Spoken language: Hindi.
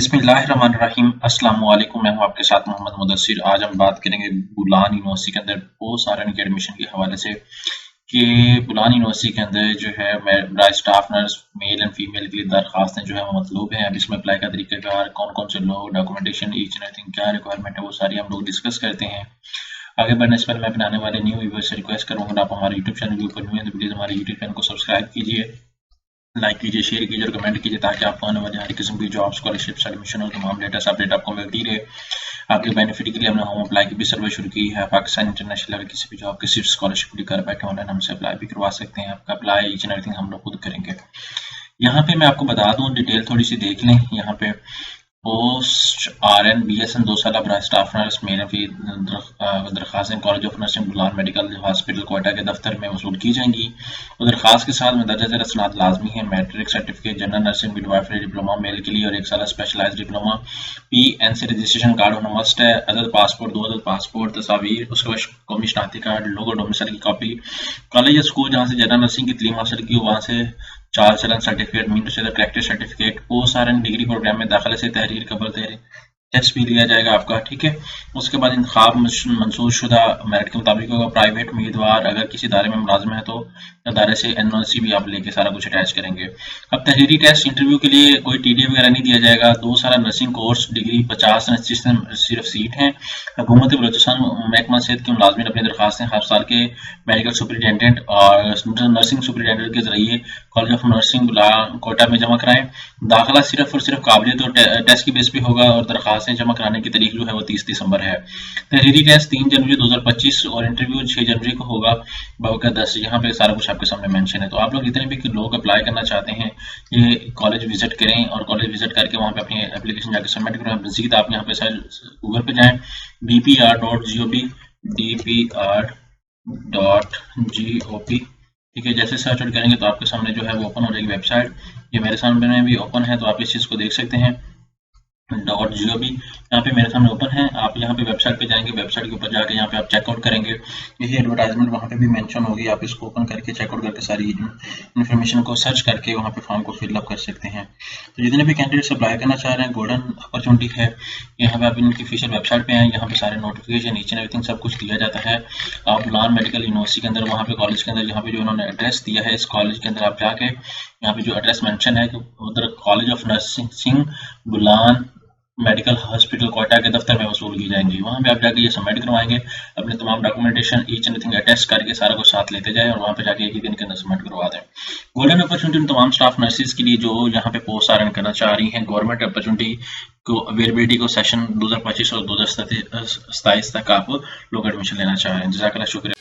बिस्मिल्लाहिर्रहमानिर्रहीम। अस्सलाम वालेकुम। मैं हूं आपके साथ मोहम्मद मुदस्सिर। आज हम बात करेंगे बुलान यूनिवर्सिटी के अंदर पोस्ट आरएन के एडमिशन के हवाले से कि बुलान यूनिवर्सिटी के अंदर जो है बराए staff nurse male and female के लिए दरखास्तें जो है वो मतलूब हैं। अब इसमें अप्लाई का तरीकाकार, कौन कौन से लोग, डॉक्यूमेंटेशन, ईच एंड एवरीथिंग, क्या रिक्वायरमेंट है, वो सारी हम लोग डिस्कस करते हैं। आगे बढ़ने से पहले मैं बनाने वाले न्यू व्यूअर्स से रिक्वेस्ट करूंगा, आप हमारे यूट्यूब चैनल के ऊपर न्यू हैं तो प्लीज़ हमारे यूट्यूब चैनल को सब्सक्राइब कीजिए, लाइक कीजिए, शेयर कीजिए और कमेंट कीजिए ताकि आपको आने वाली हर किस्म की जॉब, स्कॉलरशिप, एडमिशन और तमाम लेटेस्ट अपडेट आपको मिलती रहे। आपके बेनिफिट के लिए हमने होम अप्लाई की भी सर्विस शुरू की है। पाकिस्तान इंटरनेशनल लेवल किसी भी जॉब की सिर्फ स्कॉलरशिप भी घर बैठे ऑनलाइन हमसे अप्लाई भी करवा सकते हैं। आपका अप्लाई ईच एंड एवरीथिंग हम लोग खुद करेंगे। यहाँ पे मैं आपको बता दूं, डिटेल थोड़ी सी देख लें। यहाँ पे पोस्ट आरएन बीएसएन 2 साल बराए स्टाफ नर्स मेल की दरखास्तें college of nursing Bolan medical hospital Quetta के दफ्तर में वसूल की जाएंगी। और दरखास्त के साथ मंदरजा झेल सनद लाजमी है। Matric certificate, general nursing midwifery diploma male के लिए और 1 साल specialised diploma, PNC registration card होना मस्ट है। अदद पासपोर्ट, 2 अदद पासपोर्ट, तस्वीर, उसके बाद कौमी शनाख्ती कार्ड, लोगो, डोमिसाइल की कॉपी, कॉलेज या स्कूल जहाँ से जनरल नर्सिंग की तलीम हासिल की हो वहाँ से 4 चलन सर्टिफिकेट, मीन टू से practice certificate, post RN degree programme में दाखिले से तहरीर कबल तहरीर टेस्ट भी लिया जाएगा आपका, ठीक है। उसके बाद इंतखाब मंसूर शुदा मेरिट के मुताबिक होगा। प्राइवेट उम्मीदवार अगर किसी इदारे में मुलाजिम है तो इदारे से एनओसी भी आप लेके सारा कुछ अटैच करेंगे। अब तहरीरी टेस्ट इंटरव्यू के लिए कोई टीडी वगैरह नहीं दिया जाएगा। 2 साल नर्सिंग कोर्स डिग्री 50 सिर्फ सीट है। हुकूमत बलूचिस्तान महकमा सेहत के मुलाजमीन अपनी दरखास्तें हस्पताल के मेडिकल सुपरिटेंडेंट और नर्सिंग सुपरिटेंडेंट के जरिए कॉलेज ऑफ नर्सिंग कोटा में जमा कराएं। दाखिला सिर्फ और सिर्फ काबिलियत और टेस्ट की बेस पे होगा और दरखास्तें जमा कराने की तारीख जो है वो 30 दिसंबर है। तहरीरी टेस्ट 3 जनवरी 2025 और इंटरव्यू 6 जनवरी को होगा बवका 10। यहाँ पे सारा कुछ आपके सामने मेंशन है। तो आप लोग जितने भी लोग अप्लाई करना चाहते हैं ये कॉलेज विजिट करें और कॉलेज विजिट करके वहाँ पे अपनी एप्लीकेशन जाकर सबमिट करें। मजीद आप यहाँ पे सर गूगल पे जाएँ, bpr.gov, bpr.gov, ठीक है। जैसे सर्च आउट करेंगे तो आपके सामने जो है वो ओपन हो जाएगी वेबसाइट। ये मेरे सामने भी ओपन है तो आप इस चीज़ को देख सकते हैं। .gov यहाँ पे मेरे सामने ओपन है। आप यहाँ पे वेबसाइट पे जाएंगे, वेबसाइट के ऊपर जाके यहाँ पे आप चेकआउट करेंगे, यही एडवर्टाइजमेंट वहाँ पे भी मेंशन होगी। आप इसको ओपन करके चेकआउट करके सारी इन्फॉर्मेशन को सर्च करके वहाँ पे फॉर्म को फिलअप कर सकते हैं। तो जितने भी कैंडिडेट्स अप्लाई करना चाह रहे हैं गोल्डन अपॉर्चुनिटी है। यहाँ पे आप इनकी ऑफिशियल वेबसाइट पे आए, यहाँ पे सारे नोटिफिकेशन ईच एंड एवरीथिंग सब कुछ दिया जाता है। आप बुलान मेडिकल यूनिवर्सिटी के अंदर वहाँ पे कॉलेज के अंदर यहाँ पे जो उन्होंने एड्रेस दिया है इस कॉलेज के अंदर आप जाके यहाँ पे जो एड्रेस मेंशन है कि उधर college of nursing Bolan medical hospital Quetta के दफ्तर में वसूल की जाएंगी। वहाँ पे आप जाके ये सबमिट करवाएंगे, अपने तमाम documentation each and everything attach करके सारा कुछ साथ लेते जाए और वहाँ पे जाके एक ही दिन के अंदर सबमिट करवा दें। गोल्डन अपॉर्चुनिटी तमाम स्टाफ नर्सेज के लिए जो यहाँ पे पोस्ट आरएन करना चाह रही हैं। गवर्नमेंट अपॉर्चुनिटी को अवेलेबिलिटी को सेशन 2025 और 2027 तक आप लोग एडमिशन लेना चाह रहे हैं। जज़ाकल्लाह, शुक्रिया।